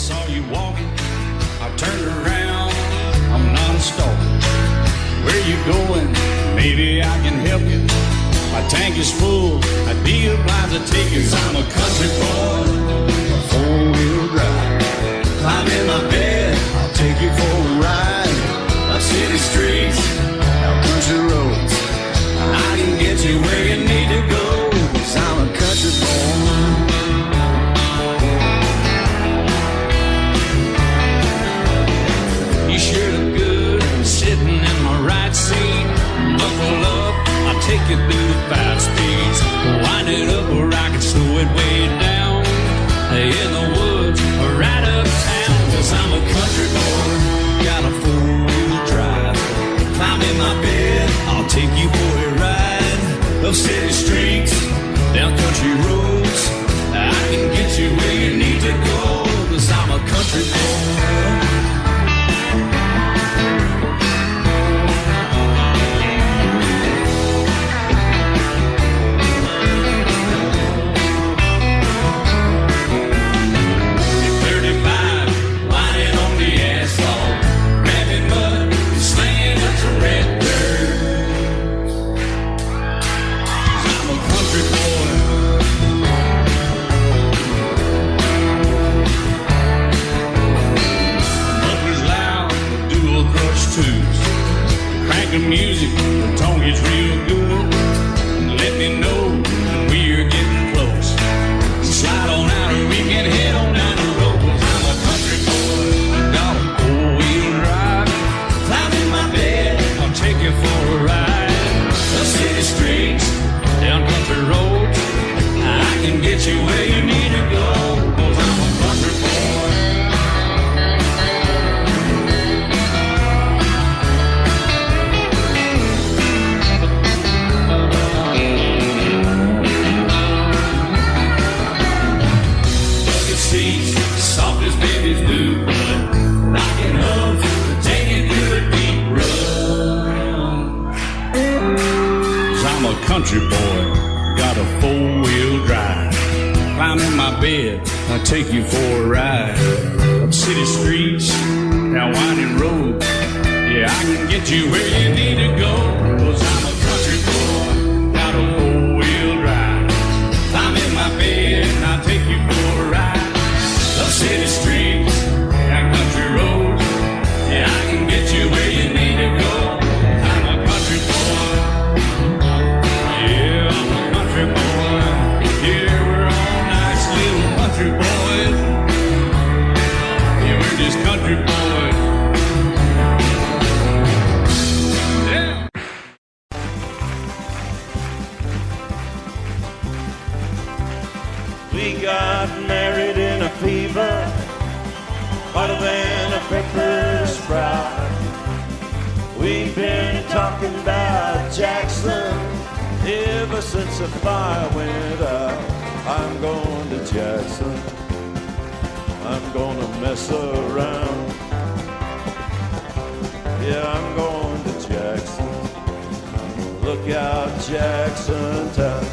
saw you walking, I turned around. I'm not a stalker. Where you going? Maybe I can help you. My tank is full, I'd be obliged to take you. 'Cause I'm a country boy, a four-wheel drive. Climb in my bed, I'll take you for a ride. Our city streets, our country roads, I can get you where you need to go. 'Cause I'm a country boy. You sure look good sitting in my right seat. Buckle up, I'll take you through the 5 speeds. Wind it up where I can slow it way down. In the woods or right uptown. 'Cause I'm a country boy, got a 4-wheel drive. Climb in my bed, I'll take you for a ride. Up city streets, down country roads, I can get you where you need to go. 'Cause I'm a country boy. Crank the music, the tone gets real good. Let me know when we're getting close. Slide on out and we can head on down the road. 'Cause I'm a country boy, got a 4-wheel drive. Climb in my bed, I'll take you for a ride. The city streets, down country roads, I can get you where you need to go. 'Cause I'm a country boy. Soft as babies do, rocking up, taking good deep run. 'Cause I'm a country boy, got a 4-wheel drive. Climb in my bed, I'll take you for a ride. Up city streets, down winding roads, yeah, I can get you where you need to go. 'Cause I'm a country boy, got a 4-wheel drive. Climb in my bed, I'll take you for a ride. Up city streets, down country roads, yeah, I can get you where you need to go. I'm a country boy, yeah, I'm a country boy. Yeah, we're all nice little country boys. Yeah, we're just country boys. Yeah. We got married in a fever, hotter than a pepper sprout. We've been talking about Jackson ever since the fire went out. I'm going to Jackson, I'm gonna mess around. Yeah, I'm going to Jackson, look out Jackson town.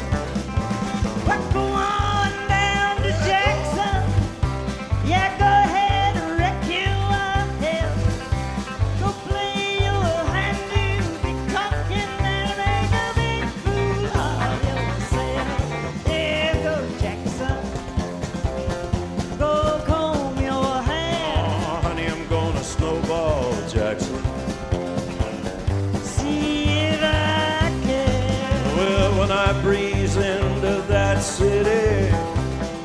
Breeze into that city,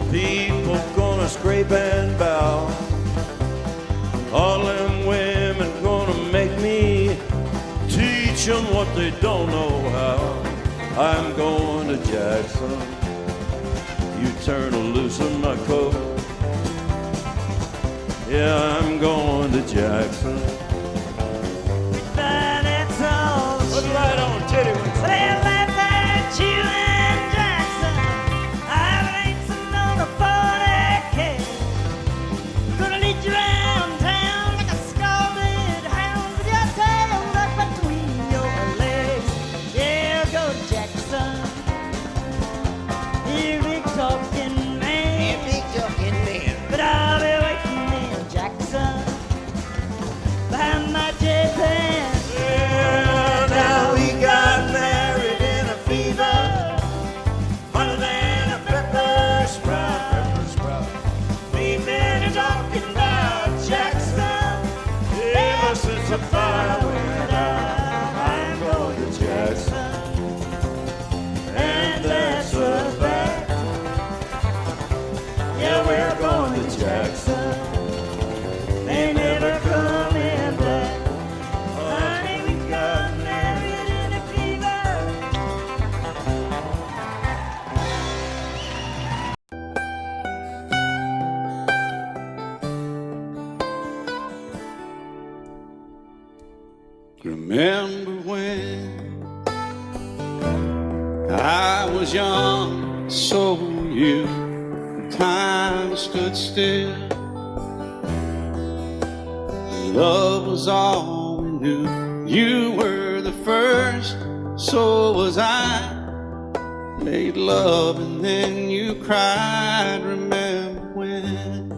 people gonna scrape and bow. All them women gonna make me teach them what they don't know how. I'm going to Jackson, you turn loose in my coat. Yeah, I'm going to Jackson. But it's all put the light on, titty. You and Jackson, I've racing on a 40K. Gonna lead you around town like a scalded hound with your tail tucked between your legs. Yeah, go Jackson, you big talking man. Yeah, big talking man. But I'll be waiting in Remember when I was young, so were you, and time stood still. Love was all we knew. You were the first, so was I. Made love and then you cried. Remember when?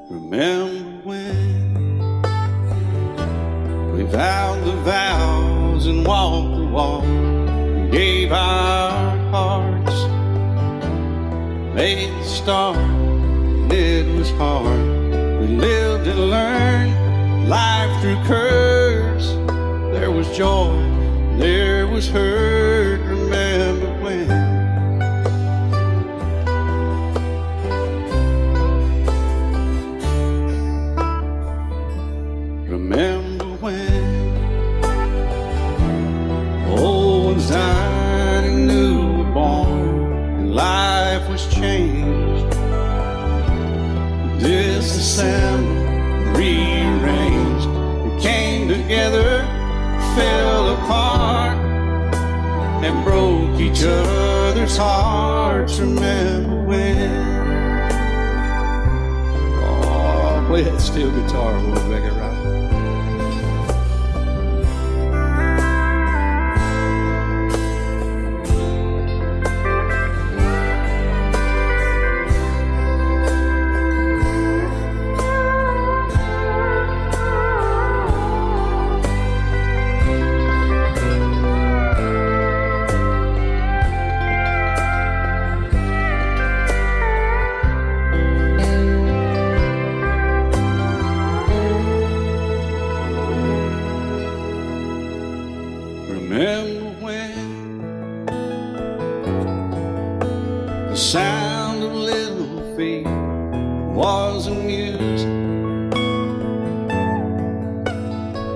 Remember when we vowed the vows and walked the walk, and gave our hearts, made the start, and it was hard. We lived and learned life through curves. There was joy, there was hurt. Remember when? Remember when old ones died and new were born, and life was changed, disassembled, rearranged. We came together, fell apart, and broke each other's hearts. Remember when? Oh, play that steel guitar, we'll make it right. Remember when the sound of little feet was a music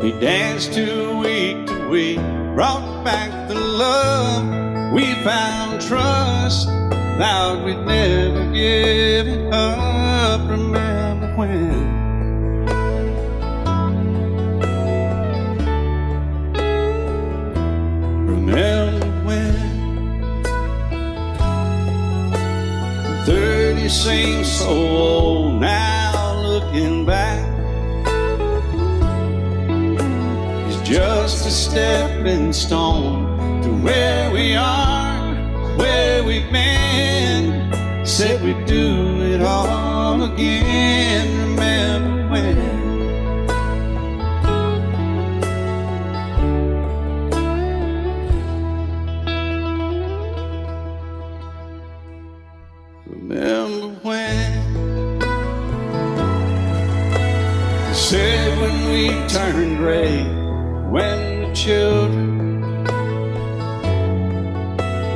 we danced to week, brought back the love we found, trust, vowed we'd never give it up. Remember when? Remember when 30 seems so old now, looking back, it's just a stepping stone to where we are, where we've been. Said we'd do it all again. Remember when? Remember when they said when we turned gray, when the children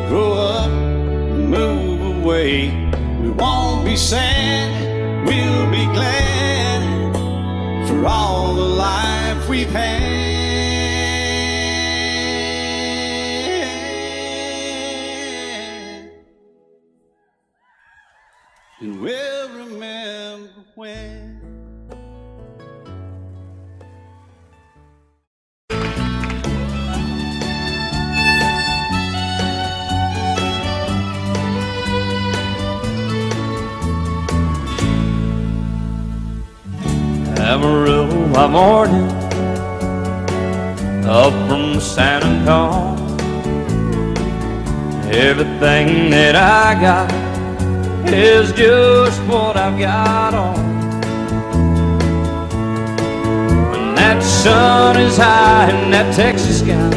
grow up and move away, we won't be sad, we'll be glad for all the life we've had. And we'll remember when. Amarillo by morning, up from San Antonio. Everything that I got is just what I've got on. When that sun is high in that Texas sky,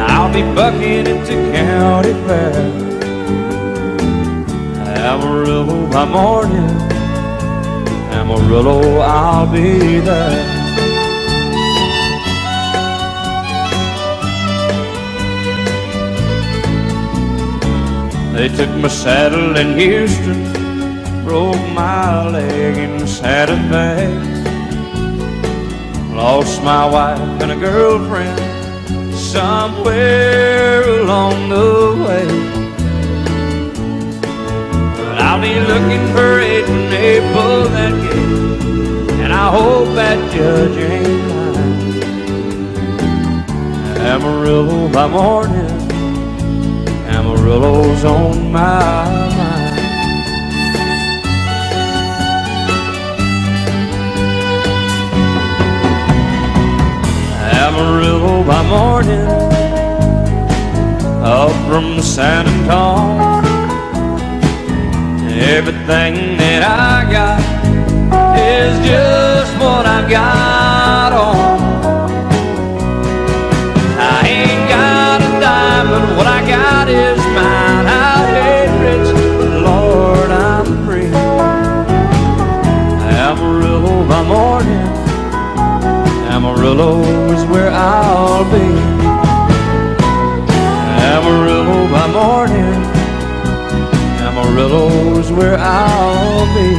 I'll be bucking into county fair. Amarillo by morning, Amarillo, I'll be there. They took my saddle in Houston, broke my leg in Santa Fe, lost my wife and a girlfriend somewhere along the way. But I'll be looking for it when they pull that gate, and I hope that judge ain't lying. Amarillo by morning, Amarillo's on my mind. Amarillo by morning, up from San Antonio. Everything that I got is just what I got on. I ain't got a dime, but what I got is mine. I ain't rich, but Lord, I'm free. Amarillo by morning, Amarillo is where I'll be. Amarillo by morning, Amarillo's where I'll be.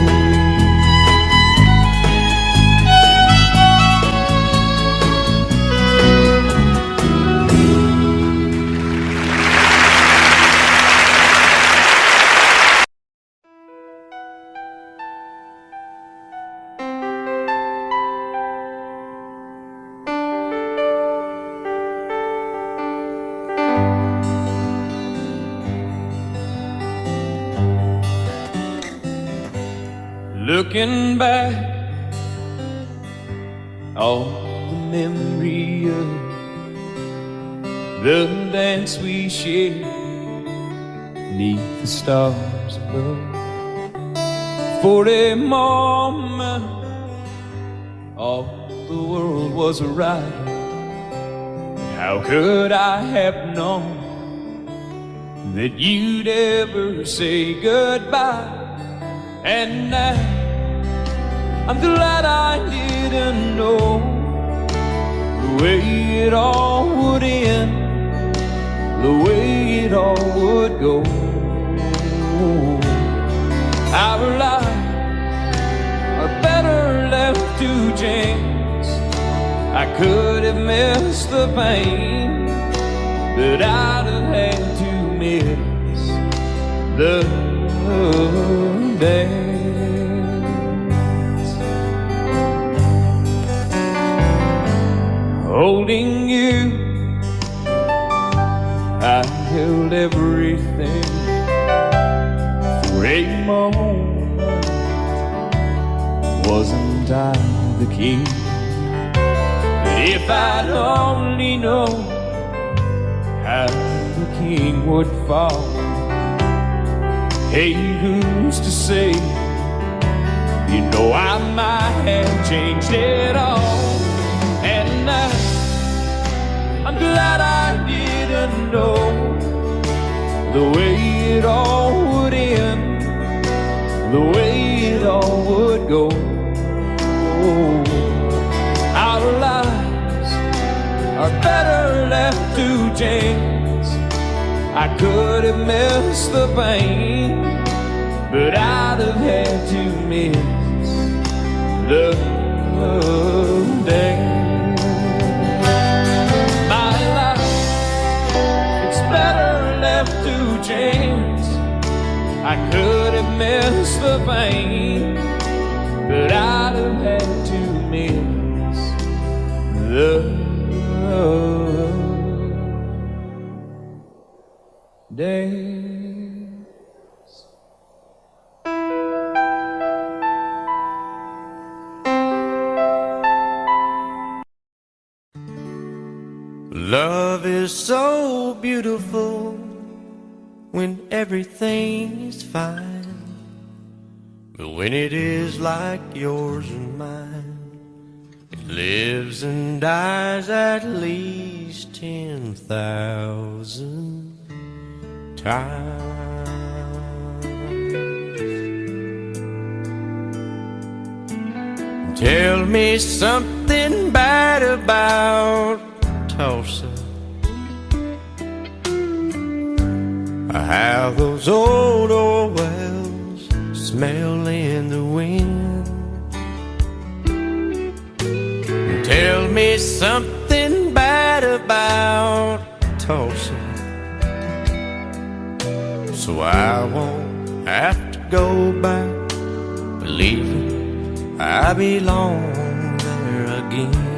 Looking back, all the memory of the dance we shared neath the stars above. For a moment, all the world was right. How could I have known that you'd ever say goodbye? And now I'm glad I didn't know the way it all would end, the way it all would go. Our lives are better left to chance. I could have missed the pain, but I'd have had to miss the dance. Holding you, I held everything for a moment. Wasn't I the king? But if I'd only known how the king would fall. Hey, who's to say? You know I might have changed it all. And I'm glad I didn't know the way it all would end, the way it all would go. Our lives are better left to chance. I could have missed the pain, but I'd have had to miss the day. My life, it's better left to chance. I could have missed the pain, but I'd have had to miss the days. Love is so beautiful when everything is fine, but when it is like yours and mine, it lives and dies at least 10,000 times. Tell me something bad about Tulsa, how those old wells smell in the wind. Tell me something bad about Tulsa, so I won't have to go back, believing I belong there again.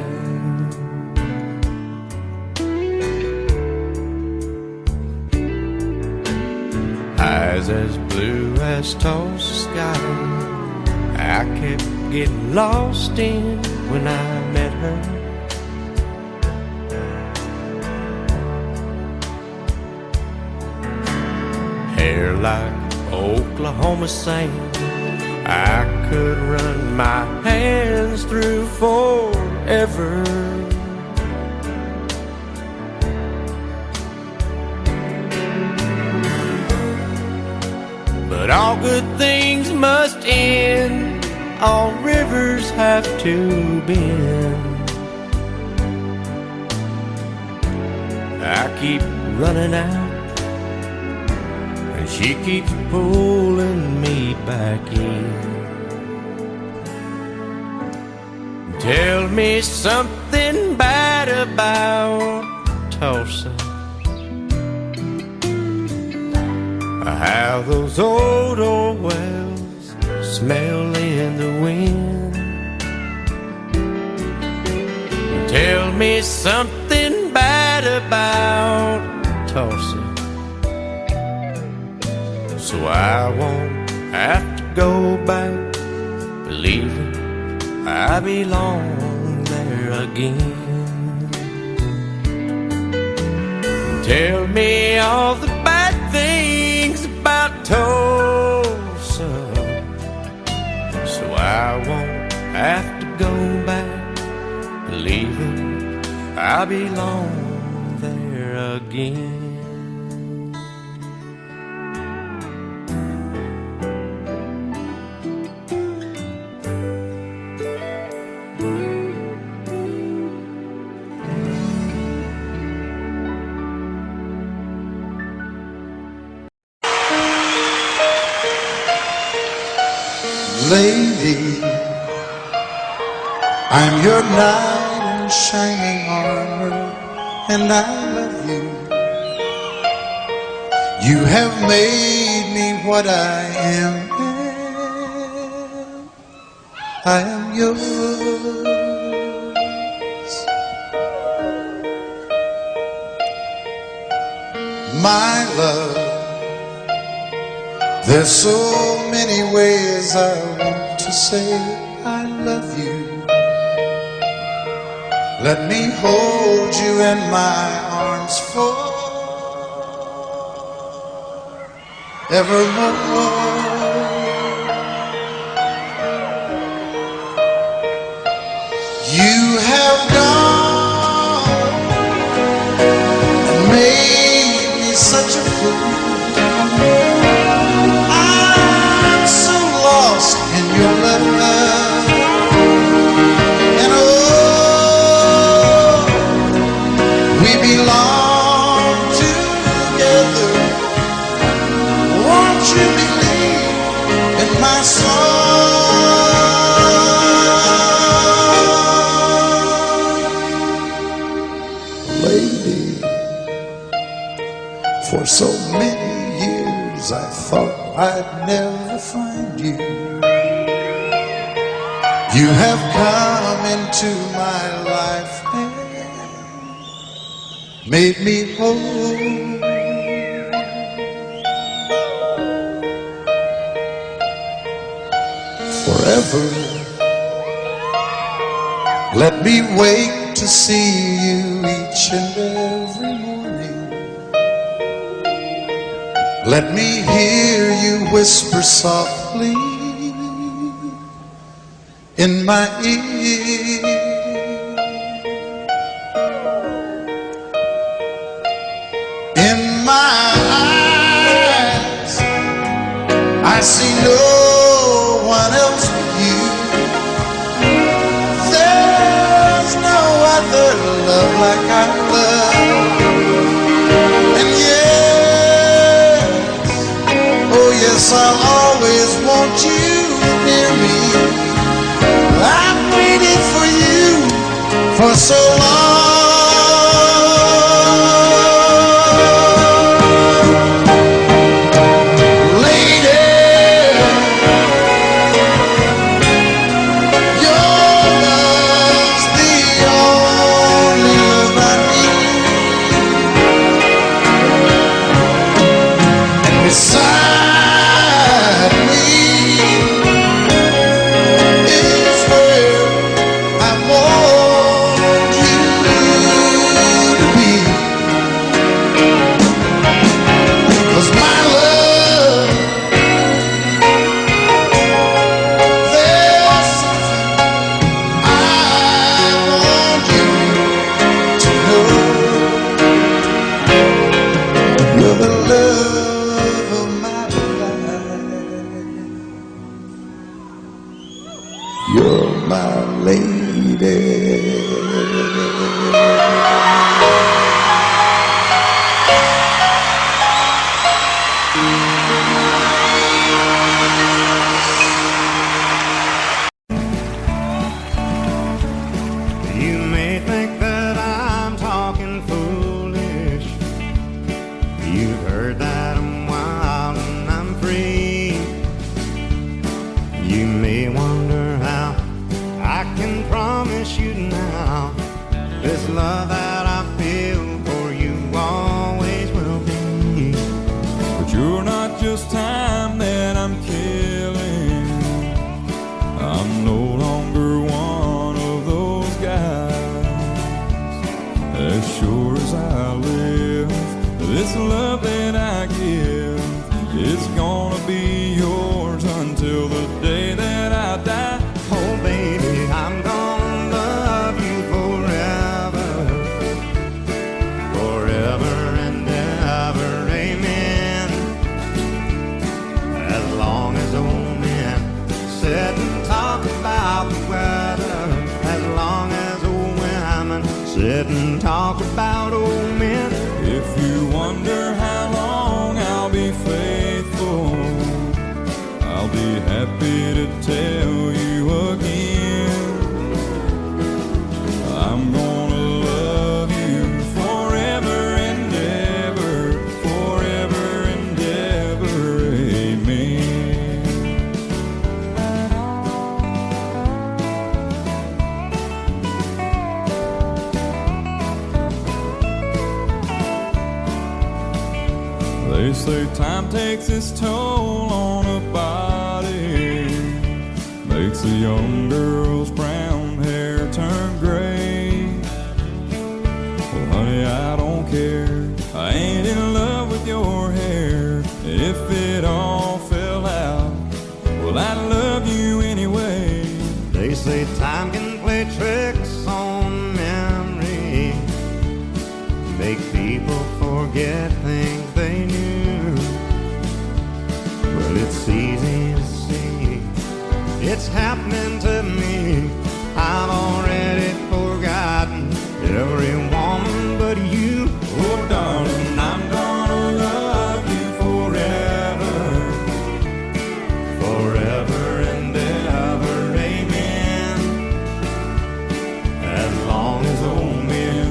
Eyes as blue as Tulsa sky, I kept getting lost in when I met her. Hair like Oklahoma sand, I could run my hands through forever. But all good things must end, all rivers have to bend. I keep running out, and she keeps pulling me back in. Tell me something bad about Tulsa, how those old wells smell in the wind. Tell me something bad about Tulsa, so I won't have to go back, believing I belong there again. Tell me all the bad things about Tulsa, so I won't have to go back, believing I belong there again. Lady, I'm your knight in shining armor, and I love you. You have made me what I am. I am yours. My love, there's so many ways I want to say I love you. Let me hold you in my arms forevermore. You have gone and made me such a fool. In your love, and oh, we belong together. Won't you believe in my song? Lady, for so many years I thought I'd never find you. You have come into my life and made me whole. Forever, let me wake to see you each and every morning. Let me hear you whisper softly in my ear. In my eyes, I see no one else but you. There's no other love like our love. And yes, oh yes, I'll always want you near me. I've waited for you for so long. Lady, sure as I live, this love that I give, it's gonna be yours until the day that I die. Oh baby, I'm gonna love you forever, forever and ever, amen. As long as old men sit and talk about the weather, as long as old women sit and talk about old men. If you wonder how long I'll be faithful, I'll be happy to tell you again. I'm gonna love you forever and ever, forever and ever, amen. They say time takes its toll on a body, makes a young girl's brown hair turn gray. Well, honey, I don't care, I ain't in love with your hair. If it all fell out, well, I'd love you anyway. They say time can play tricks on memory, make people forget things they knew. Well, it's easy to see, it's happening to me. I've already forgotten every woman but you. Oh, darling, I'm gonna love you forever, Forever and ever, amen. As long as old men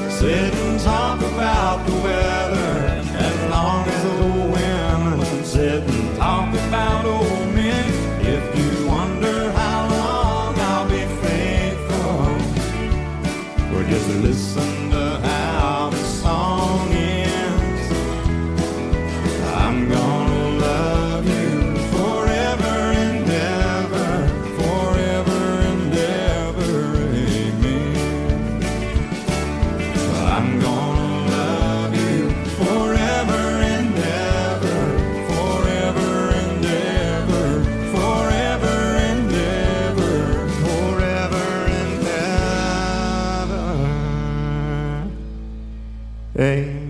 sit and talk about the weather, as long as old women sit and talk about old men. If you wonder how long I'll be faithful, or just listen to how the song ends, I'm gonna love you forever and ever, forever and ever, amen. I'm gonna love you forever and ever, Forever and ever, forever and ever. forever and ever. Amen.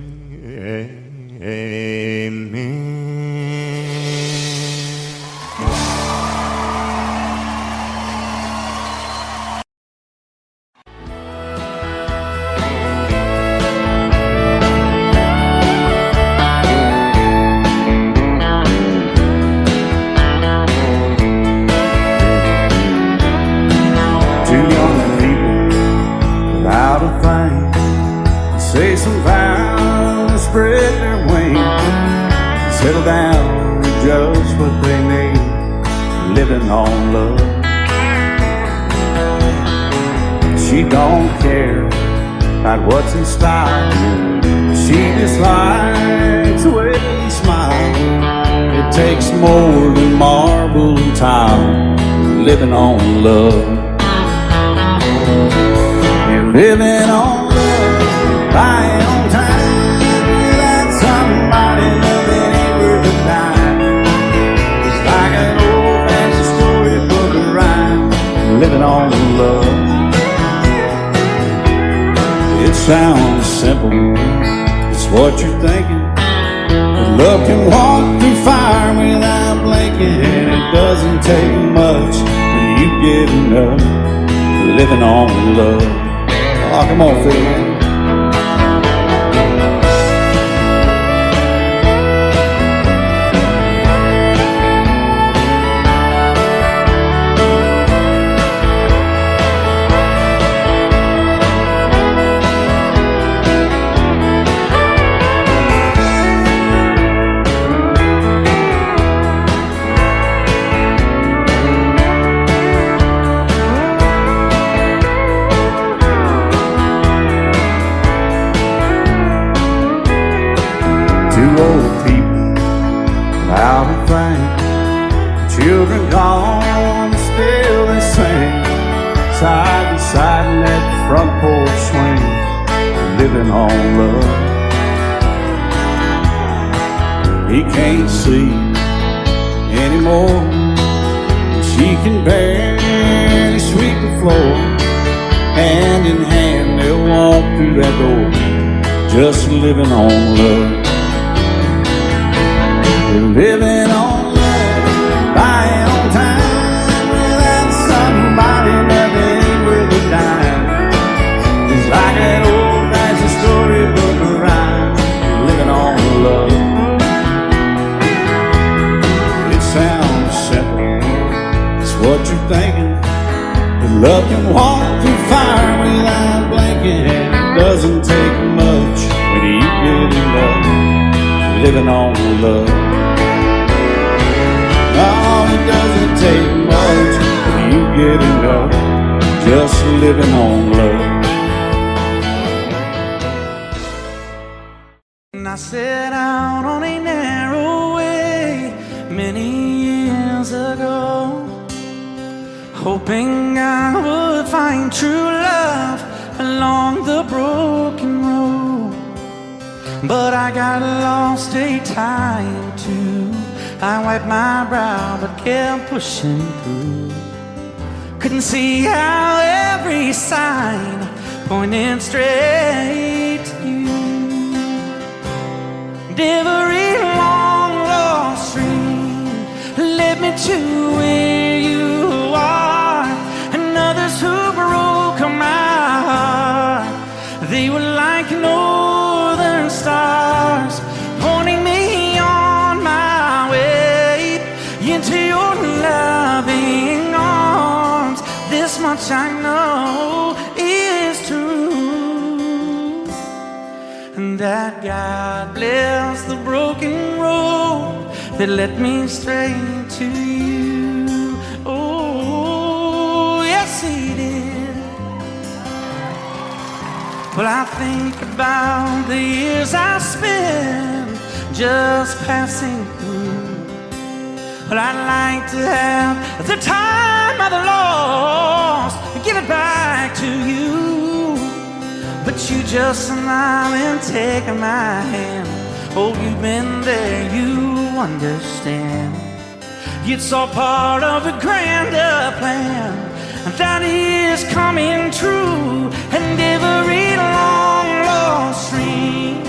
Two young people without a thing, say some vows, spread their wings, settle down to just what they need, living on love. She don't care about what's in style, she just likes the way he smiles. It takes more than marble and tile, living on love. You're living on love, buying on time, without somebody loving ain't worth a dime. It's like an old-fashioned storybook of rhyme, living on love. It sounds simple, it's what you're thinking, but love can walk through fire without blinking. It doesn't take much for you giving up, living on love. Oh, come on, Phil. Two old people without a thing, children gone, still they sing, side by side in that front porch swing, living living on love. He can't see anymore. She can barely sweep the floor. Hand in hand they'll walk through that door, just living on love. They're living on love, buying on time without somebody that ain't worth a dime. It's like that old-fashioned storybook rhyme, living on love. It sounds simple, it's what you're thinking. But love can walk through fire without blinking. It doesn't take much when you get enough living on love. No, it doesn't take much when you get enough just living on love. And I set out on a narrow way many years ago, hoping I would find true love along the broken road. But I got lost a time too. I wiped my brow but kept pushing through. Couldn't see how every sign pointed straight to you. Every long lost stream led me to where you are, and others who broke my heart, they were like northern stars, pointing me on my way into your loving arms. This much I know is true, and that God bless the broken road that led me straight to you. Oh, yes, He did. Well, I think about the years I spent just passing through. Well, I'd like to have the time I've lost, give it back to you. But you just smile and take my hand. Oh, you've been there, you understand. It's all part of a grander plan that is coming true. And every long lost stream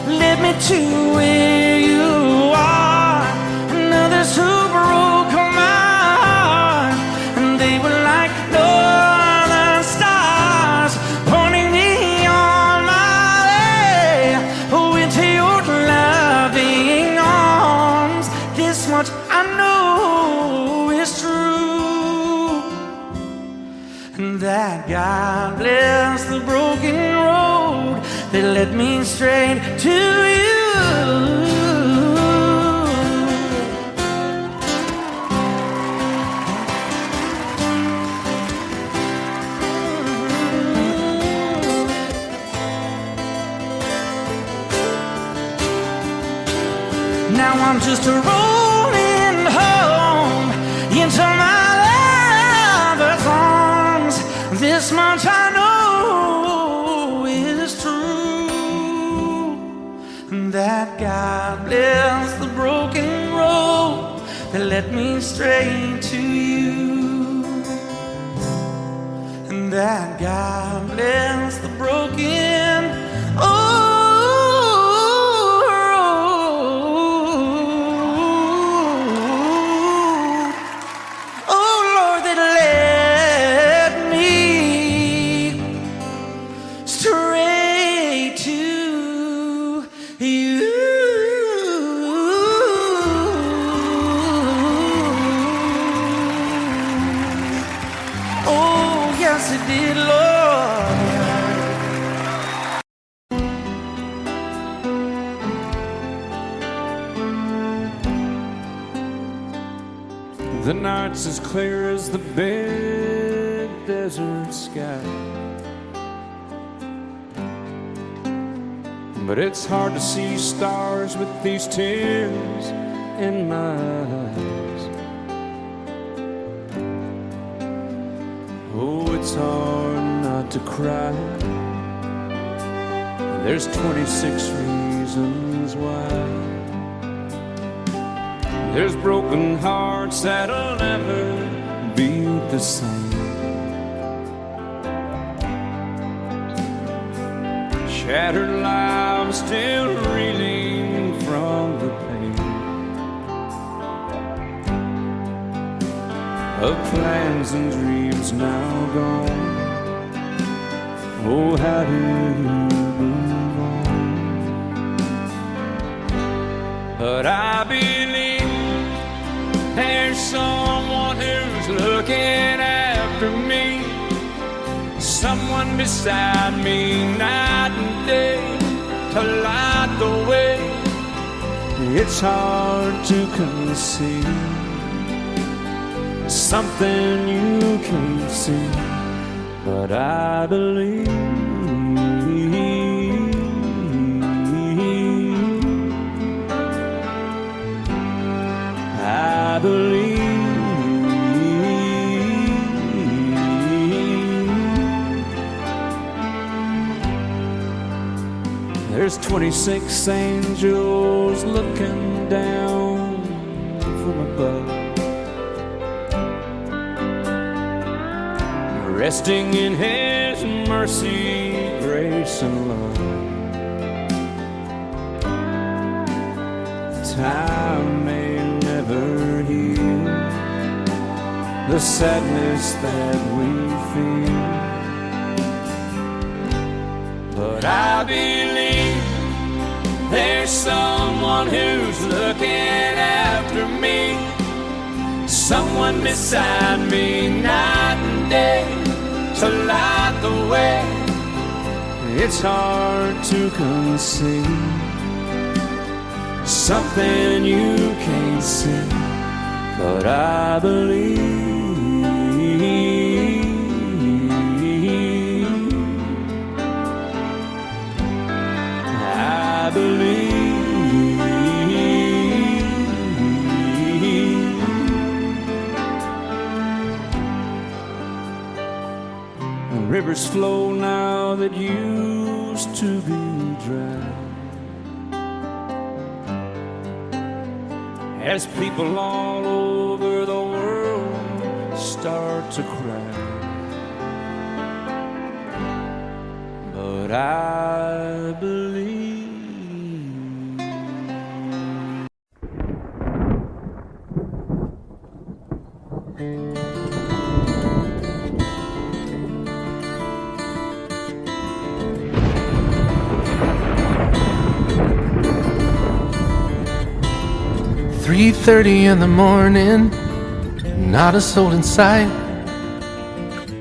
led me to where you are, and others who broke my heart, and they were like northern stars, pointing me on my way, oh, into your loving arms. This much I know is true, and that God bless the broken road that led me straight to you. Now I'm just rolling home into my lover's arms. This much I know is true, and that God bless the broken road that led me straight to you, and that God bless the broken The night's as clear as the big desert sky, but it's hard to see stars with these tears in my eyes. Oh, it's hard not to cry There's 26 reasons why. There's broken hearts that'll never be the same. Shattered lives still reeling from the pain of plans and dreams now gone. Oh, how do you move on? But I believe there's someone who's looking after me, someone beside me night and day to light the way. It's hard to conceive something you can't see, but I believe. I believe. There's 26 angels looking down from above, resting in His mercy, grace, and love. Time may never heal the sadness that we feel, but I believe there's someone who's looking after me, someone beside me night and day to light the way. It's hard to conceive something you can't see, but I believe. I believe. Rivers flow now that used to be dry, as people all over the world start to cry. But I believe. "3:30 in the morning, not a soul in sight.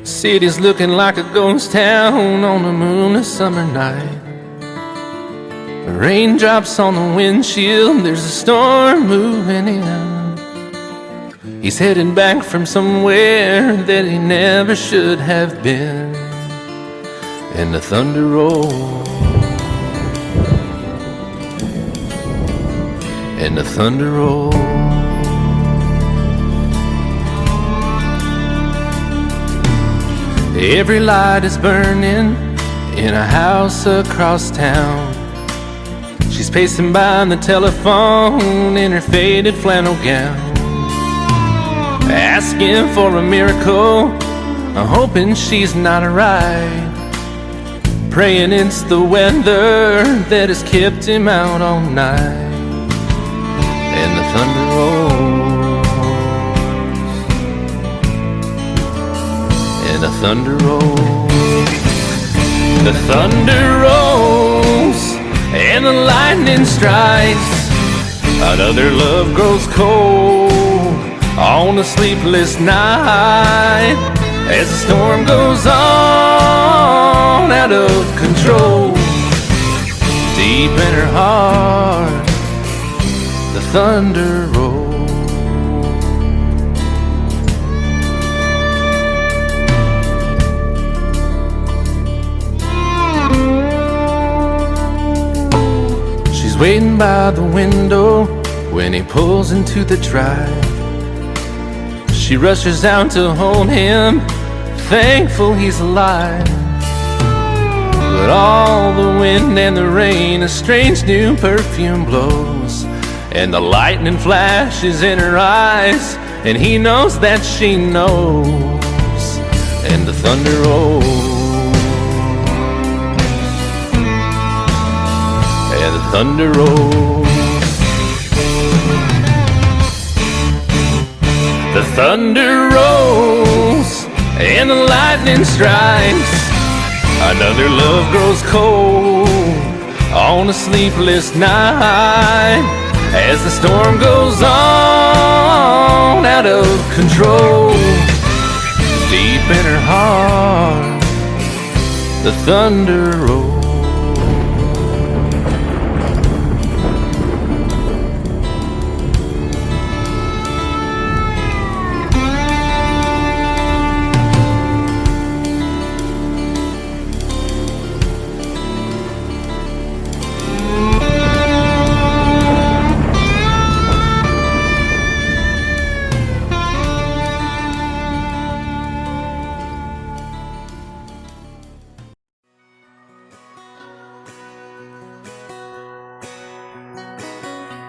City's looking like a ghost town on a moonless summer night. Raindrops on the windshield, there's a storm moving in. He's heading back from somewhere that he never should have been. And the thunder rolls, and the thunder rolls. Every light is burning in a house across town. She's pacing by the telephone in her faded flannel gown, asking for a miracle, hoping she's not right, praying it's the weather that has kept him out all night. And the thunder rolls, and the thunder rolls. The thunder rolls, and the lightning strikes. Another love grows cold on a sleepless night, as the storm goes on out of control. Deep in her heart, the thunder rolls. She's waiting by the window when he pulls into the drive. She rushes out to hold him, thankful he's alive. But all the wind and the rain, a strange new perfume blows, and the lightning flashes in her eyes, and he knows that she knows, and the thunder rolls, and the thunder rolls. The thunder rolls and the lightning strikes. Another love grows cold on a sleepless night, as the storm goes on out of control. Deep in her heart, the thunder rolls.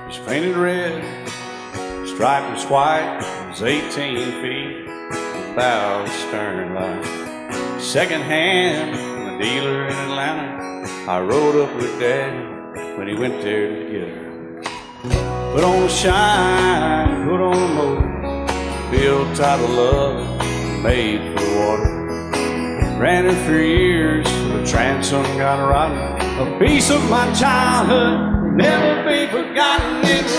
He's painted red, stripe was white, it was 18 feet without a stern light. Second hand from a dealer in Atlanta, I rode up with Daddy when he went there to get her. Put on a shine, put on a motor, built out of love, made for the water. Ran her for years, the transom got rotten. A piece of my childhood, never be forgotten. It's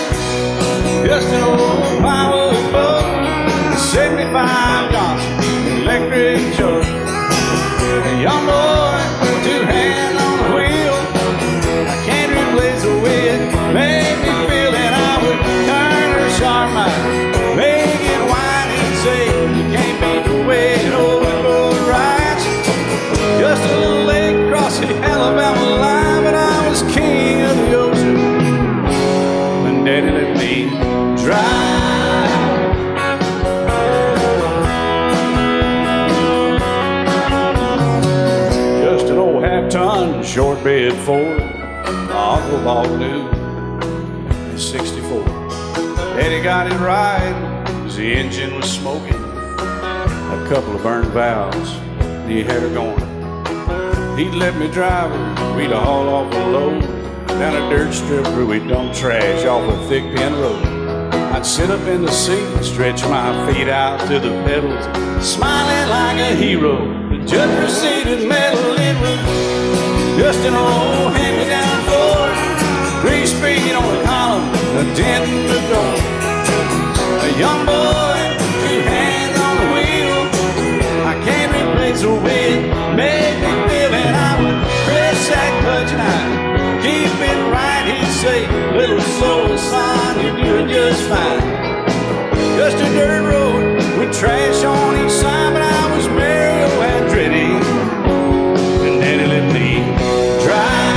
just an old plywood boat, 75 Johnson electric choke. A young boy, two hands on the wheel. I can't replace the way it made me feel that I would turn her sharp mind, make it whine and say you can't beat the way it always goes right. Just a little lake across the Alabama line, but I was king of the ocean when Daddy let me drive. Just an old half-ton short bed Ford, my uncle bought new in '64. Daddy got it right, 'cause the engine was smoking, a couple of burned valves, and he had her going. He'd let me drive her, we'd haul off a load down a dirt strip where we'd dump trash off a thick pin road. I'd sit up in the seat and stretch my feet out to the pedals, smiling like a hero. The judge proceeded metal, it was just an old hand-me-down Ford, 3-speed on the column, a dent in the door. A young boy, two hands on the wheel, I can't replace the way it made me feel, and I would press that clutch and I'd keep it right. He'd say, little slow, son, you're doing just fine. Just a dirt road with trash on each side, but I was Mario Andretti, and Daddy let me drive.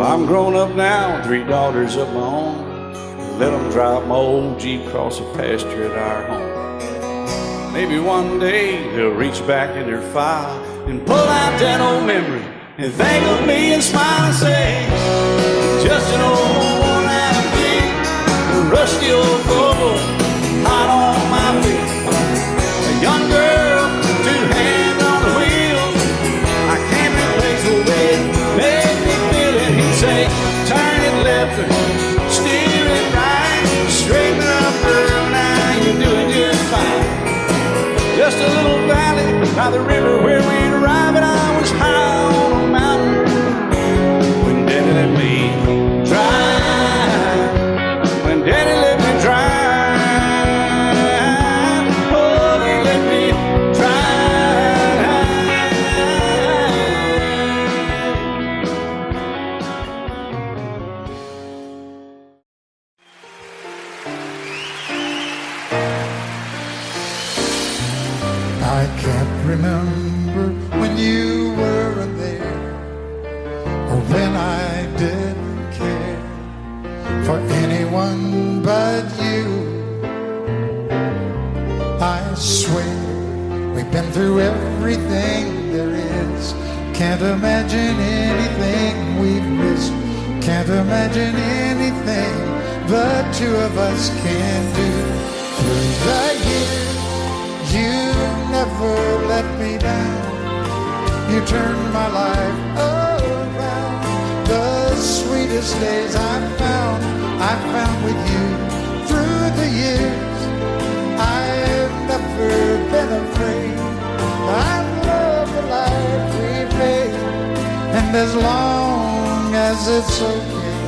I'm grown up now, 3 daughters of my own. Let them drive my old Jeep across the pasture at our home. Maybe one day they'll reach back in their file and pull out that old memory and think of me and smile and say, just an old worn-out Jeep, a rusty old Volvo, hot on my feet. A young girl, 2 hands on the wheel, I can't replace the way it made me feel it. He'd say, turn it left or steer it right, straighten up, girl, now you're doing just fine. Just a little valley by the river where we'd arrive, and I was high on a mountain when I didn't care for anyone but you. I swear we've been through everything there is. Can't imagine anything we've missed. Can't imagine anything the two of us can do. Through the years, you never let me down. You turned my life around. The sweetest days I found with you. Through the years, I've never been afraid. I love the life we've made, and as long as it's okay,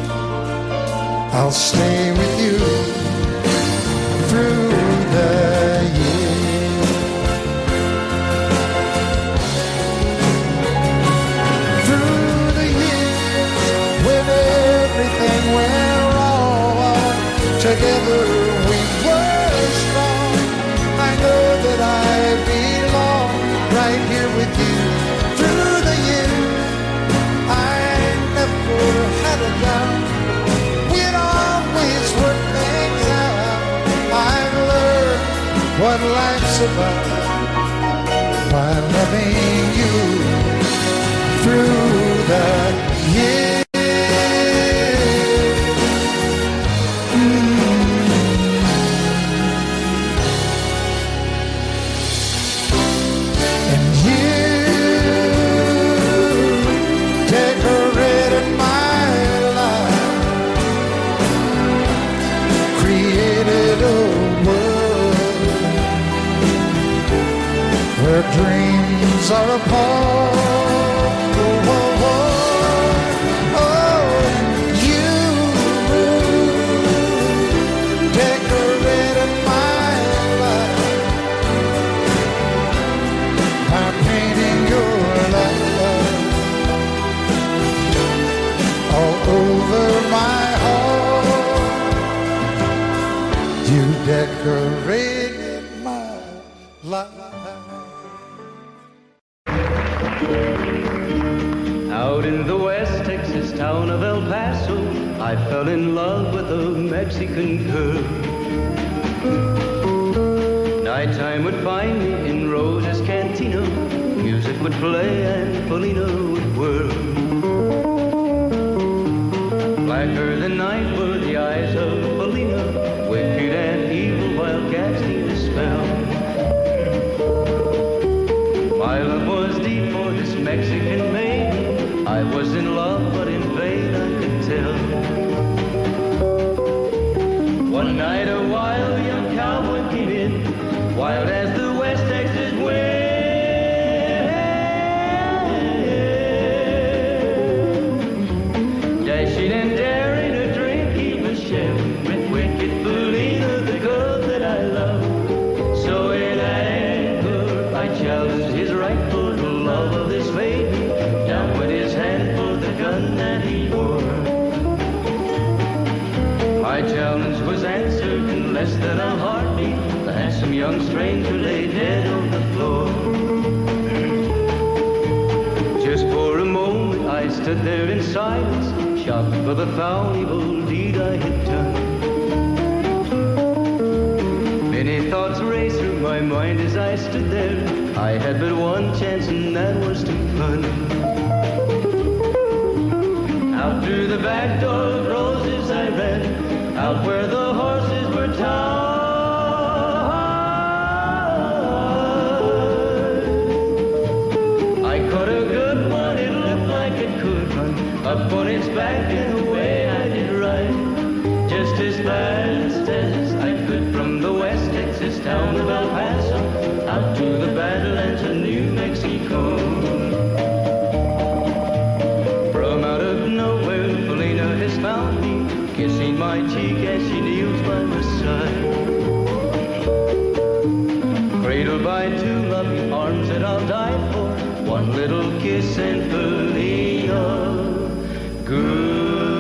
I'll stay with you through the years. Through the years, when everything went wrong, together we were strong. I know that I belong right here with you. Through the years, I never had a doubt. We'd always work things out. I've learned what life's about by loving you through the years. And you decorated my life, created a world where dreams are apart. Oh, oh, oh, oh, you decorated my life by painting your love all over my heart. You decorated my life. Out in the West Texas town of El Paso, I fell in love with a Mexican girl. Nighttime would find me in Rose's Cantina. Music would play and Felina would whirl. Blacker than night were the eyes of Felina, wicked and evil while casting a spell. My love was deep for this Mexican maiden. I was in love, but in vain I could tell. One night a wild young cowboy came in, wild as the West Texas wind. Dashing and daring, a drink he was sharing with wicked Felina, the girl that I love. So in anger I challenged his right for the love of this maiden. Down went his hand for the gun that he wore. My challenge was answered in less than a heartbeat. The handsome young stranger lay dead on the floor. Just for a moment I stood there in silence, shocked for the foul evil deed I had done. Many thoughts raced through my mind as I stood there. I had but one chance and that was to run. Out through the back door of Roses I ran, out where the horses were tied. I caught a good one, it looked like it could run, up on its back and away I did ride. Just as fast as I could from the West Texas town of El Paso, out to the Badlands of New Mexico. From out of nowhere, Felina has found me, kissing my cheek as she kneels by my side. Cradled by two loving arms that I'll die for, one little kiss and Felina, goodbye.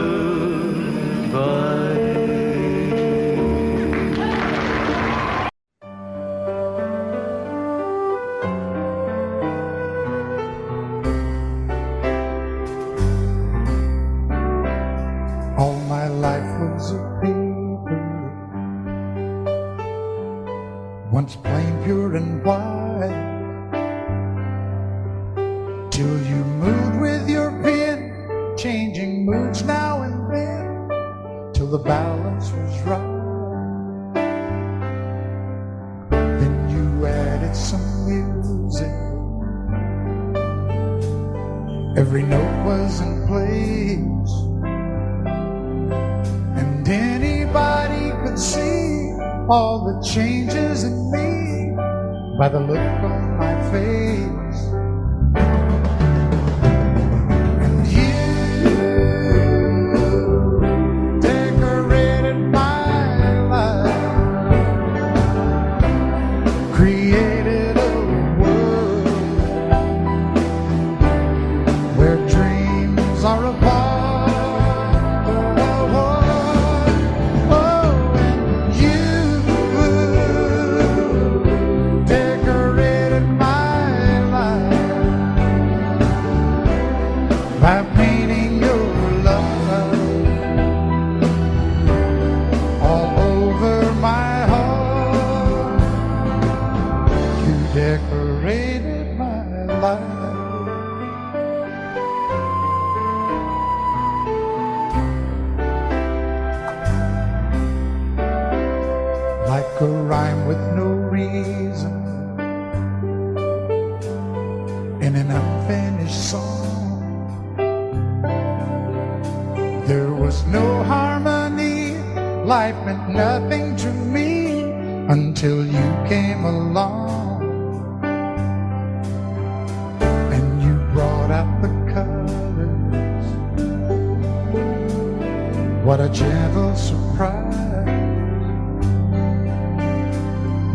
changing moods now and then till the balance was right. Then you added some music. Every note was in place, and anybody could see all the changes in me by the look on my face. And you decorated my life, created a world where dreams are apart. By painting your love all over my heart, you decorated my life. Like a rhyme with no reason in an unfinished song. There was no harmony, life meant nothing to me until you came along. And you brought out the colors. What a gentle surprise.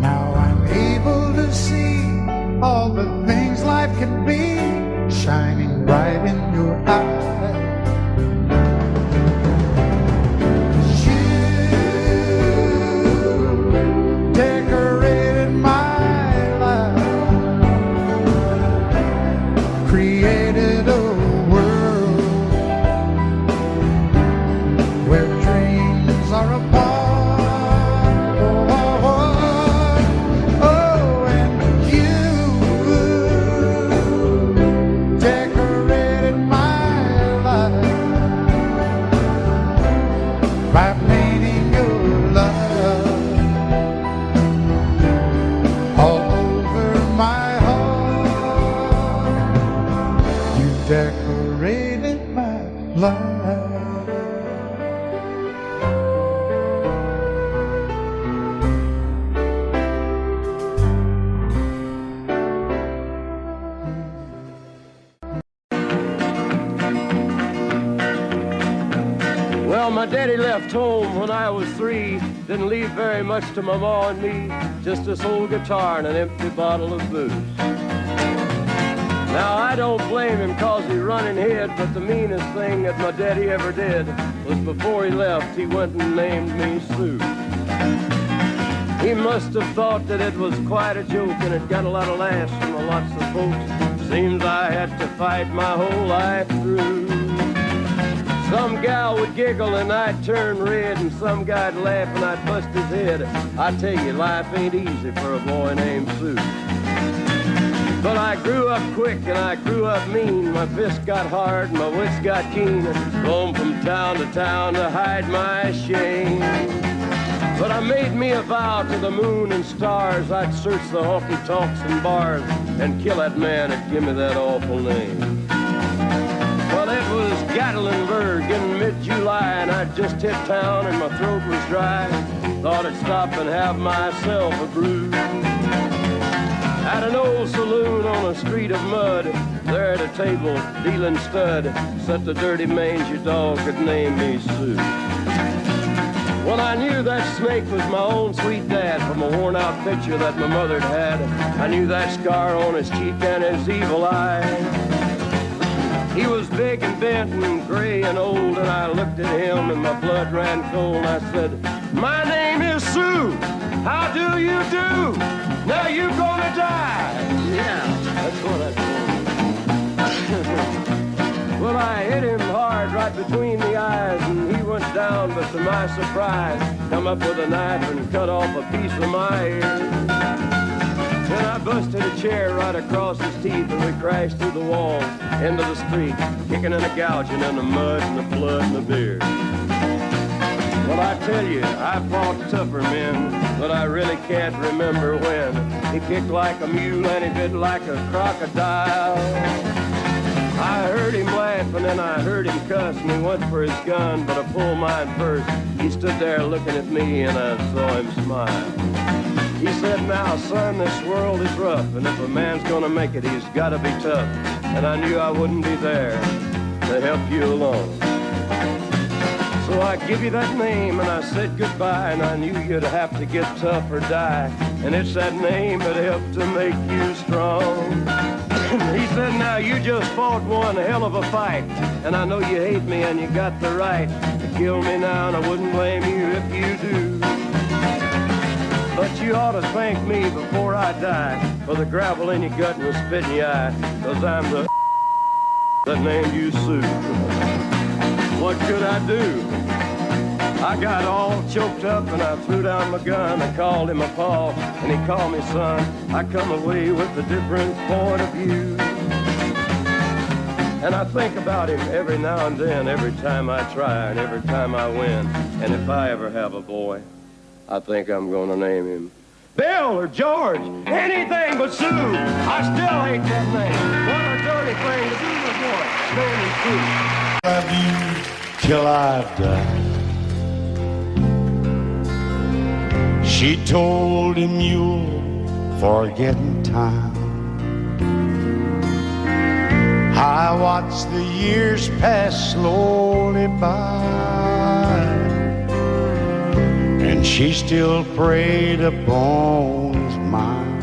Now I'm able to see all the things life can be shining bright in your eyes. Decorated my life, created a world where dreams are apart. Oh, and you decorated my life by painting your love all over my heart. You decorated my life. Well, my daddy left home when I was 3. Didn't leave very much to my ma and me. Just this old guitar and an empty bottle of booze. Now, I don't blame him 'cause he running hid, but the meanest thing that my daddy ever did was before he left, he went and named me Sue. He must have thought that it was quite a joke, and it got a lot of laughs from lots of folks. Seems I had to fight my whole life through. Some gal would giggle and I'd turn red, and some guy'd laugh and I'd bust his head. I tell you, life ain't easy for a boy named Sue. But I grew up quick and I grew up mean. My fists got hard and my wits got keen. Roamed from town to hide my shame. But I made me a vow to the moon and stars, I'd search the honky-tonks and bars and kill that man that give me that awful name. Well, it was Gatlinburg in mid-July, and I'd just hit town and my throat was dry. Thought I'd stop and have myself a brew. At an old saloon on a street of mud, there at a table, dealing stud, sat the dirty mangy dog that named me Sue. Well, I knew that snake was my own sweet dad from a worn-out picture that my mother'd had. I knew that scar on his cheek and his evil eye. He was big and bent and gray and old, and I looked at him and my blood ran cold. I said, "My name is Sue. How do you do? Now you gonna die." Yeah, that's what I told him. Well, I hit him hard right between the eyes, and he went down, but to my surprise, come up with a knife and cut off a piece of my ear. Then I busted a chair right across his teeth and we crashed through the walls into the street, kicking and a gouging in the mud and the blood and the beer. Well, I tell you, I fought tougher men, but I really can't remember when. He kicked like a mule and he bit like a crocodile. I heard him laugh and then I heard him cuss and he went for his gun, but I pulled mine first. He stood there looking at me and I saw him smile. He said, now, son, this world is rough, and if a man's gonna make it, he's gotta be tough. And I knew I wouldn't be there to help you along. So I give you that name and I said goodbye, and I knew you'd have to get tough or die. And it's that name that helped to make you strong. He said, now you just fought one hell of a fight, and I know you hate me and you got the right to kill me now, and I wouldn't blame you if you do. But you ought to thank me before I die for the gravel in your gut and the spit in your eye, 'cause I'm the that named you Sue. What could I do? I got all choked up and I threw down my gun. I called him a paw and he called me son. I come away with a different point of view. And I think about him every now and then, every time I try and every time I win. And if I ever have a boy, I think I'm gonna name him Bill or George, anything but Sue. I still hate that name. What a dirty thing to do with a boy. Name him Sue. Love you till I die. She told him you'll forget in time. I watched the years pass slowly by, and she still preyed upon his mind.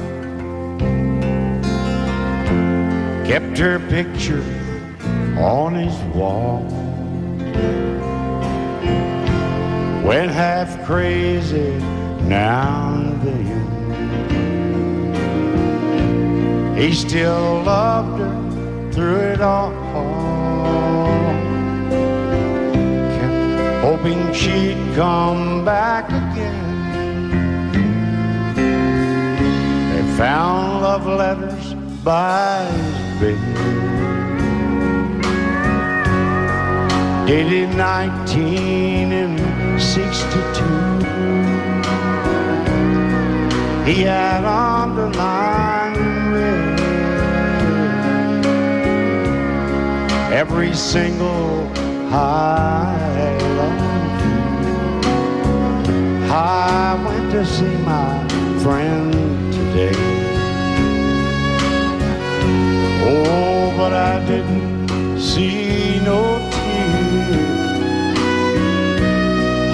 Kept her picture on his wall. Went half crazy now and then. He still loved her through it all. Kept hoping she'd come back again. They found love letters by his bed, dated 1962. He had underlined red every single I love you. I went to see my friend today. Oh, but I didn't see no tears.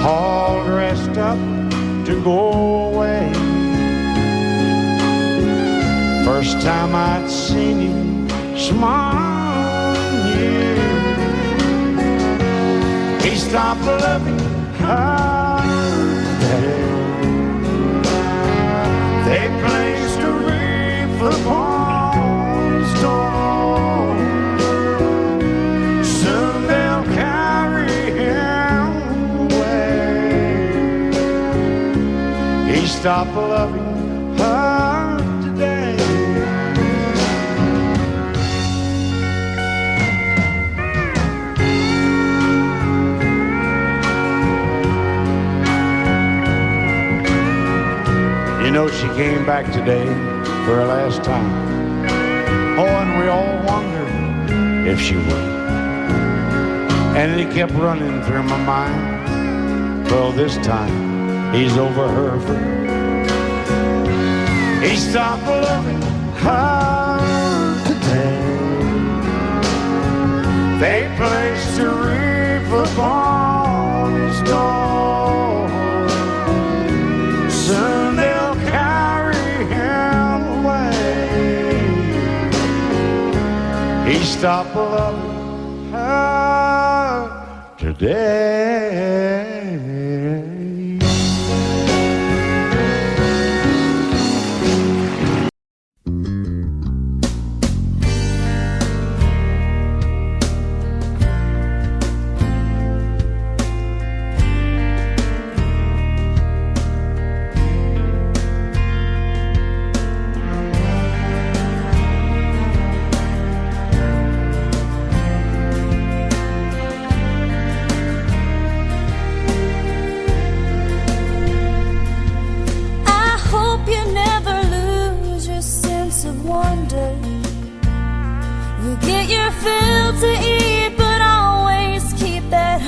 All dressed up to go away. First time I'd seen him smile, yeah. He stopped loving her today. They placed a wreath upon his door. Soon they'll carry him away. He stopped loving her today. You know, she came back today for her last time. Oh, and we all wondered if she would. And it kept running through my mind. Well, this time he's over her for good. He stopped loving her today. They placed a wreath upon his door. Soon they'll carry him away. He stopped loving her today.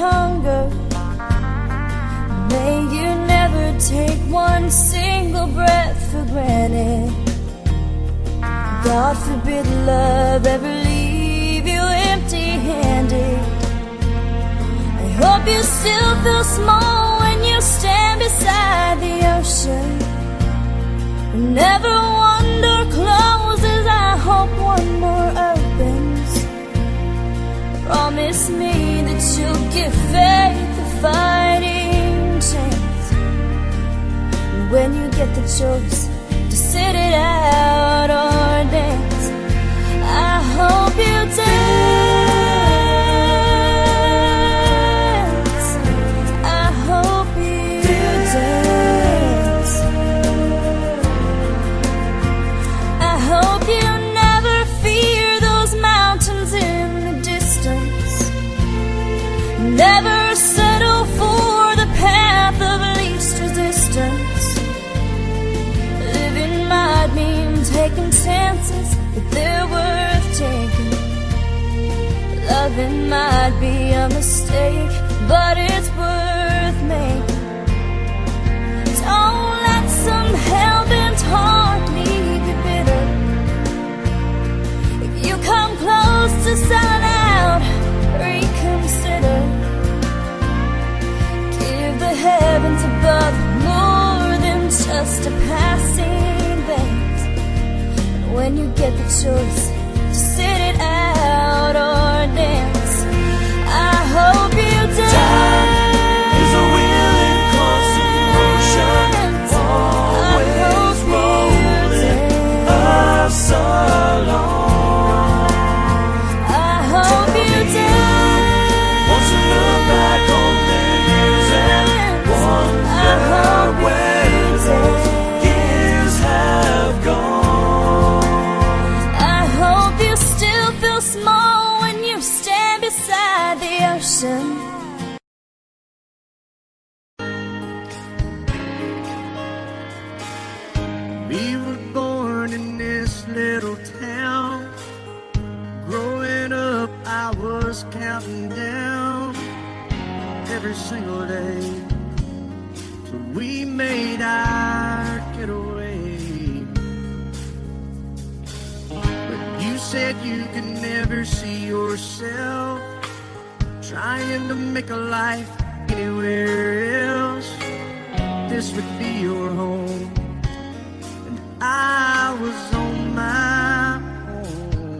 hunger. May you never take one single breath for granted. God forbid love ever leave you empty-handed. I hope you still feel small when you stand beside the ocean. Never one door closes, I hope one more opens. Promise me that you'll give faith a fighting chance. And when you get the choice to sit it out or dance, I hope you dance. I hope you dance. I hope you never fear those mountains in the distance. Never settle for the path of least resistance. Living might mean taking chances, but they're worth taking. Loving might be a mistake, but it's worth making. Don't let some hell-bent heart leave you bitter. If you come close to selling out, reconsider. Give the heavens above more than just a passing glance. And when you get the choice to sit it out or dance, I hope you dance. Time is a wheel in constant motion, always rolling us along. I hope you dance. Wants to look back on the years and wonder where those years have gone. I hope you still feel small when you stand beside the ocean. We were born in this little town. Growing up, I was counting down every single day till we made our getaway. But you said you could never see yourself trying to make a life anywhere else. This would be your home, and I was on my own.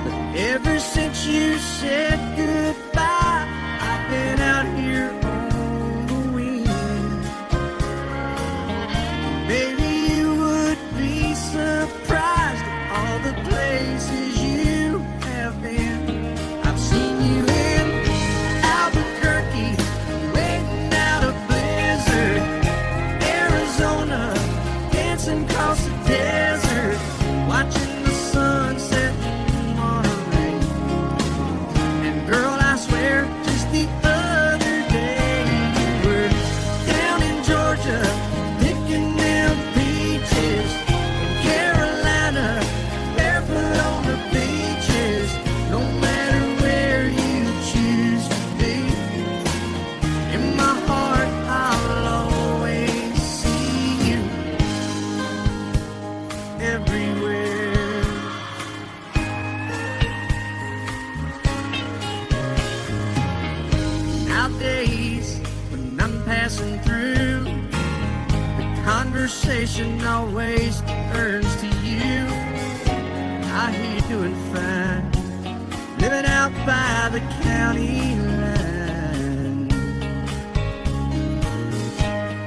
But ever since you said goodbye, I've been out here on the wing. Maybe you would be surprised at all the places you have been. I've seen you in Albuquerque, waiting out a blizzard, Arizona, dancing across the desert, watching the sunset in Monterey. And girl, I swear, just the other day you were down in Georgia, picking them peaches. In Carolina, barefoot on the beaches. No matter where you choose to be, in my heart I'll always see you everywhere. Nowadays, when I'm passing through, the conversation always turns to you. I hear you doing fine, living out by the county line.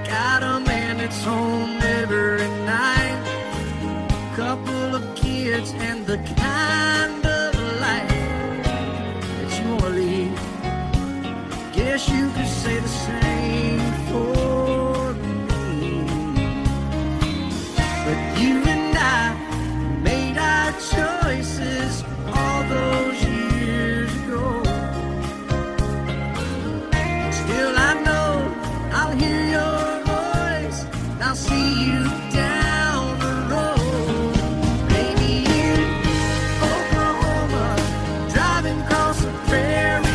Got a man that's home every night, couple of kids, and the kind of life that you wanna lead. Guess you could say the same for me. But you and I made our choices all those years ago. Still I know I'll hear your voice, and I'll see you down the road. Maybe in Oklahoma, driving across the prairie.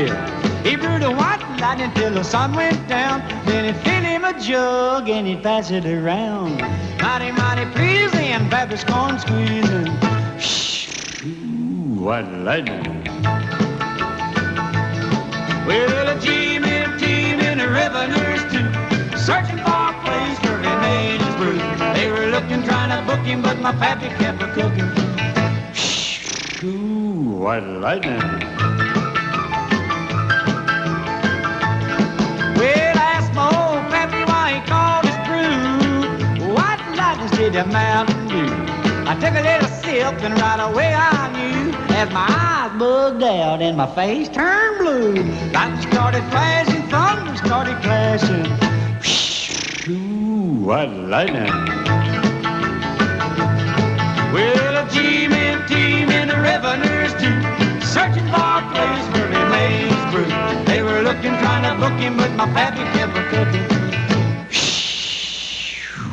did. He brewed a white lightning till the sun went down. Then he'd fill him a jug and he'd pass it around. Mighty, mighty pleasing, Baptist corn squeezing. Ooh, white lightning. Well, a team in the revenues too, searching for a place where he made his brew. They were looking, trying to book him, but my pappy kept a cooking. Ooh, white lightning. Well, I asked my old pappy why he called his brew white lightning instead of Mountain Dew. I took a little sip and right away I knew, as my eyes bugged out and my face turned blue. Lightning started flashing, thunder started clashing. Ooh, white lightning. Well, a team in the revenues too, searching for a place where he made his brew. They were looking, trying to book him, but my pappy kept a cooking.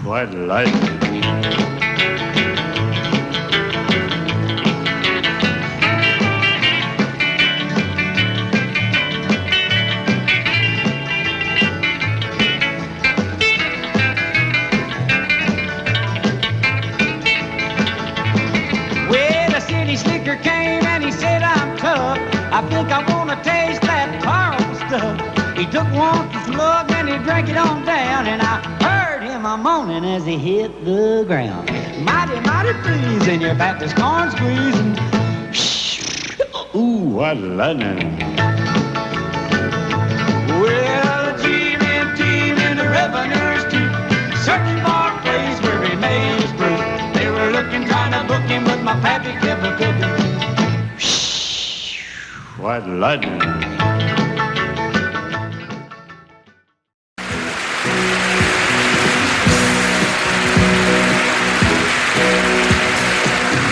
White lightning. Slicker came and he said, I'm tough. I think I want to taste that caramel stuff. He took one slug and he drank it on down, and I heard him a moaning as he hit the ground. Mighty, mighty pleasing, your Baptist corn squeezing. Ooh, what lightning. Well, a team in the revenues too, searching for a place where he made his brew. They were looking, trying to book him, but my pappy kept a cooking. White lightning.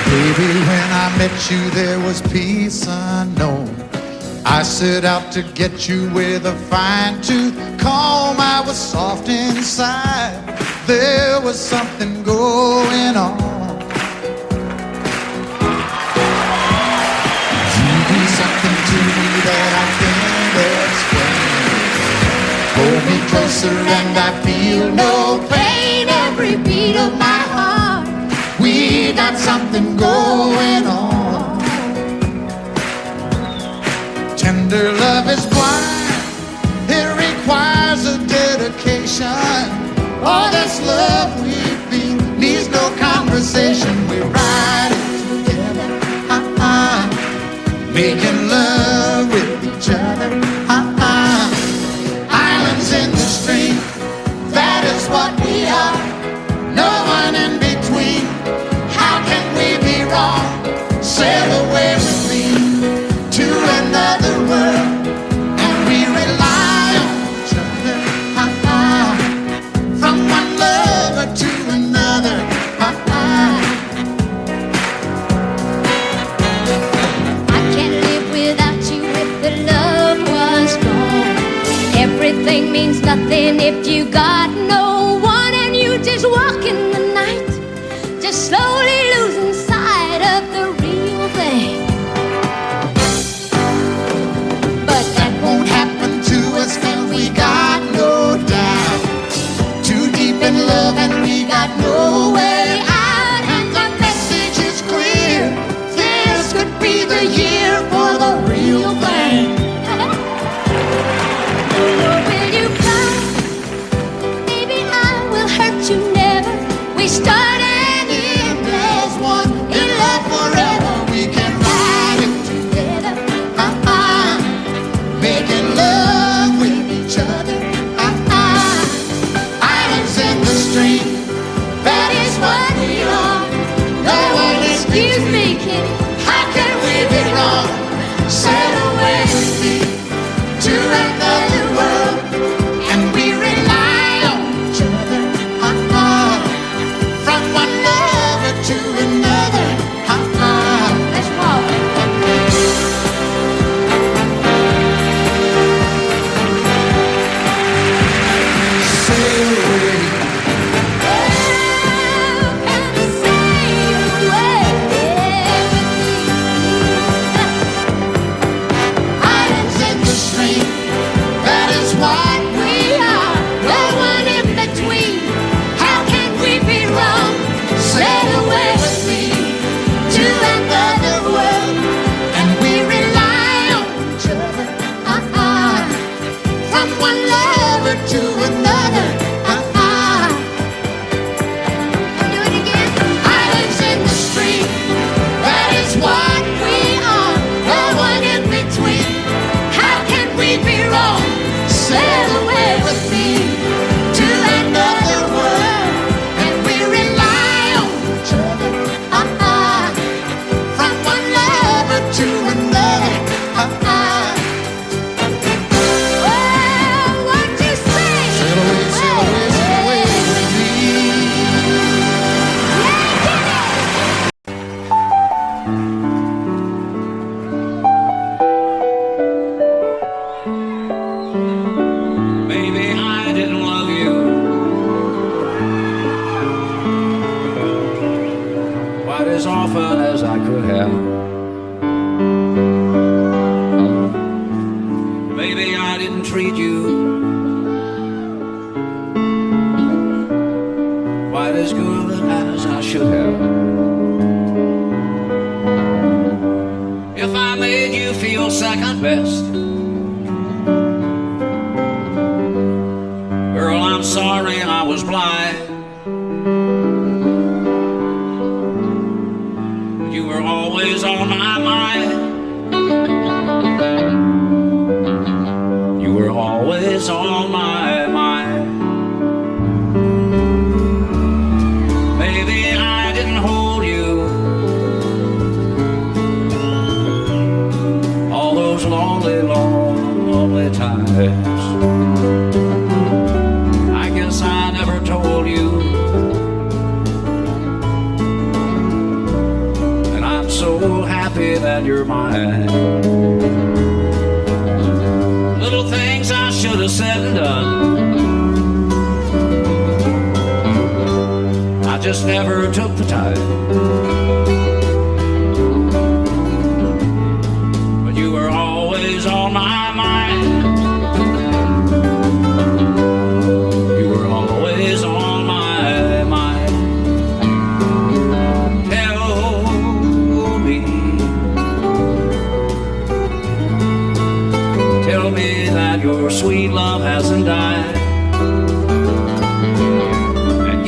Baby, when I met you, there was peace unknown. I set out to get you with a fine-tooth comb. I was soft inside. There was something going on. Something to me that I can't explain. Hold me closer and I feel no pain. Every beat of my heart, we got something going on. Tender love is blind, it requires a dedication. All this love we feel needs no conversation. We ride it together, making love with each other, Islands in the stream, that is what we are. No one in between. How can we be wrong? Sail away with me to another world, and we rely on each other, from one lover to another, Everything means nothing if you got no one, and you just walk in the night, just slowly losing sight of the real thing. but that won't happen to us, and we got no doubt. Too deep in love and we got no way out, and the message is clear. This could be the year for the real thing. We start and end as one, in love forever. We can ride it together, making love with each other, Islands in the stream, that is what we are. No one is Excuse me, kitty. How can we be wrong? Sail away with me to another world, and we rely on each other, from as often as I could have. Maybe I didn't treat you quite as good as I should have. If I made you feel second best, girl, I'm sorry I was blind. You were always on my mind. You were always on my mind. Maybe I didn't hold you all those lonely, lonely times. I guess I never told you, and I'm so happy that you're mine. Little things I should have said and done, I just never took the time. But you were always on my mind. You were always on my mind. Tell me that your sweet love hasn't died. And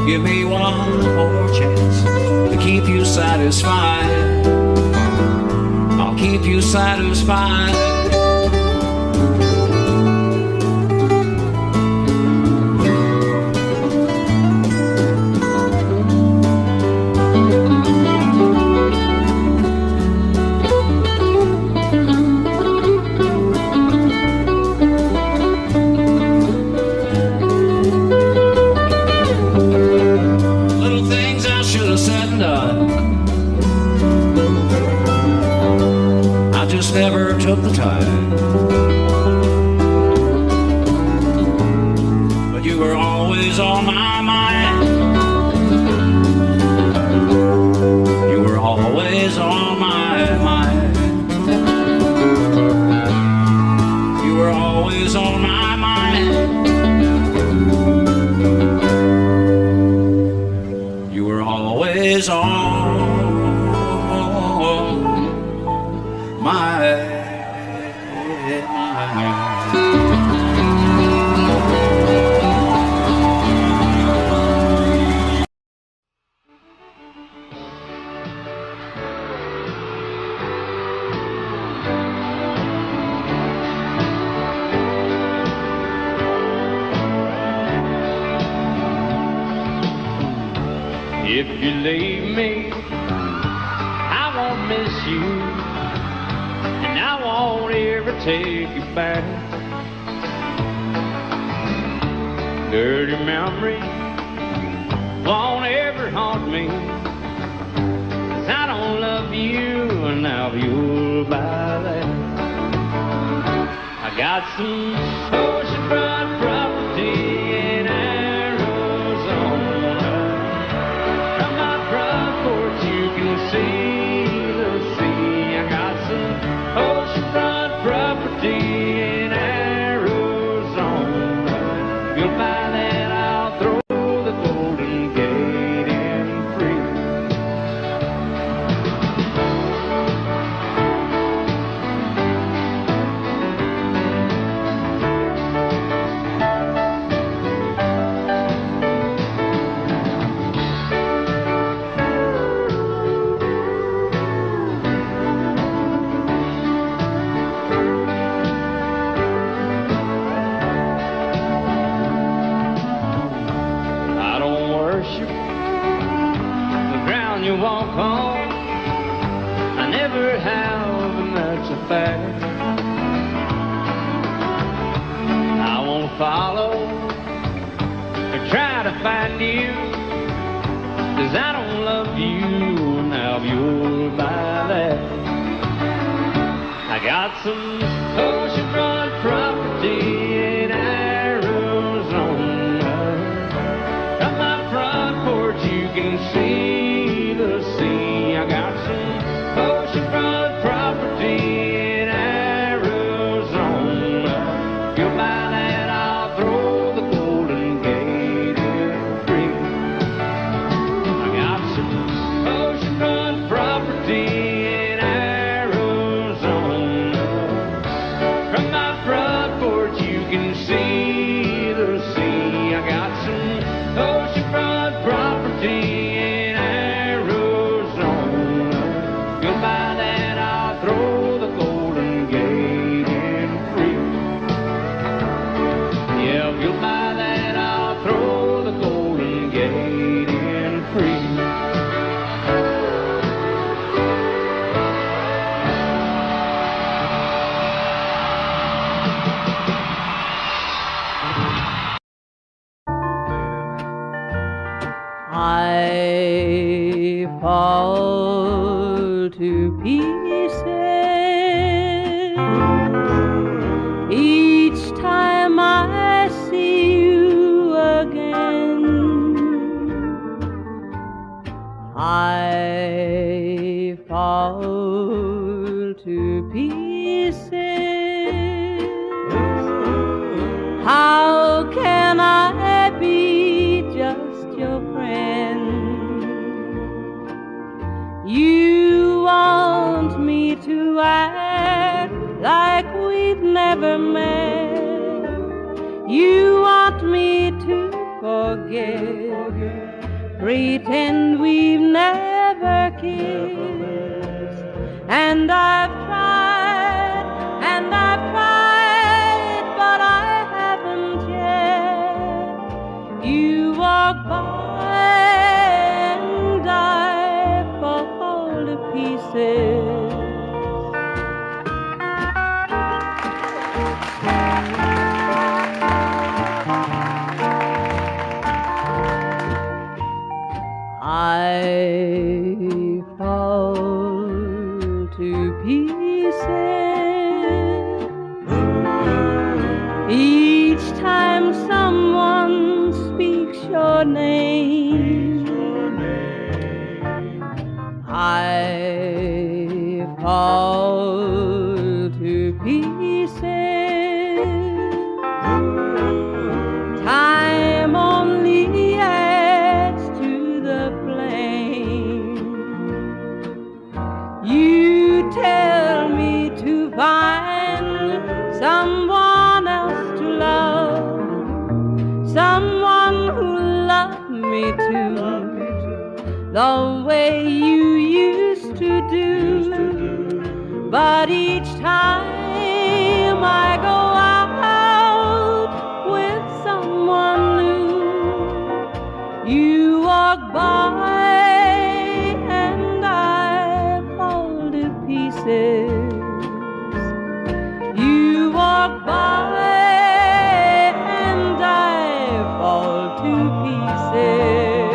give me one more chance to keep you satisfied. I'll keep you satisfied. Never took the time, but you were always on my mind. You were always on my mind. You were always on my mind. You were always on If you leave me, I won't miss you, and I won't ever take you back. Dirty memories won't ever haunt me, 'cause I don't love you, and now you'll buy that. I got some oceanfront property in Arizona. From my front porch you can see the sea. I got some oceanfront property in Arizona. You'll buy that, I'll throw the Golden Gate in free. I don't worship the ground you walk on. I never have, and that's a fact. I won't follow or try to find you, 'cause I don't love you, now you'll buy that. I got some oceanfront property in Arizona. can see the sea. I got some oceanfront property in Arizona. You'll buy that, I'll throw the Golden Gate in free. Yeah, if you'll buy that, I'll throw the Golden Gate in free. I fall to pieces each time I see you again. I fall to pieces. How can I be just your friend? You want me to act like we've never met. You want me to forget, pretend we've never kissed. And I've tried, but I haven't yet. You walk by and I fall to pieces. I fall to pieces each time someone speaks your name. I fall to pieces. Time only adds to the flame. You tell me to find someone else to love, someone who loved me too, the way you used to do. But each time I go out with someone new, you walk by and I fall to pieces. You walk by and I fall to pieces.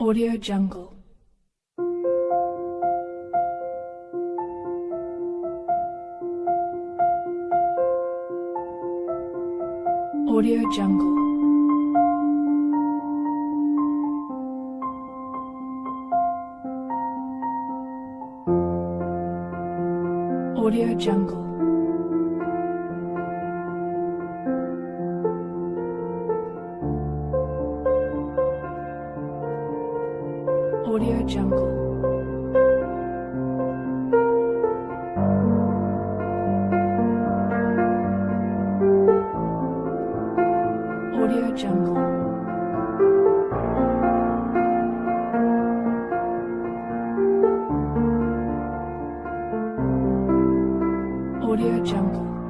Audio Jungle. Audio Jungle. Audio Jungle. Audio Jungle. Audio Jungle. Audio Jungle.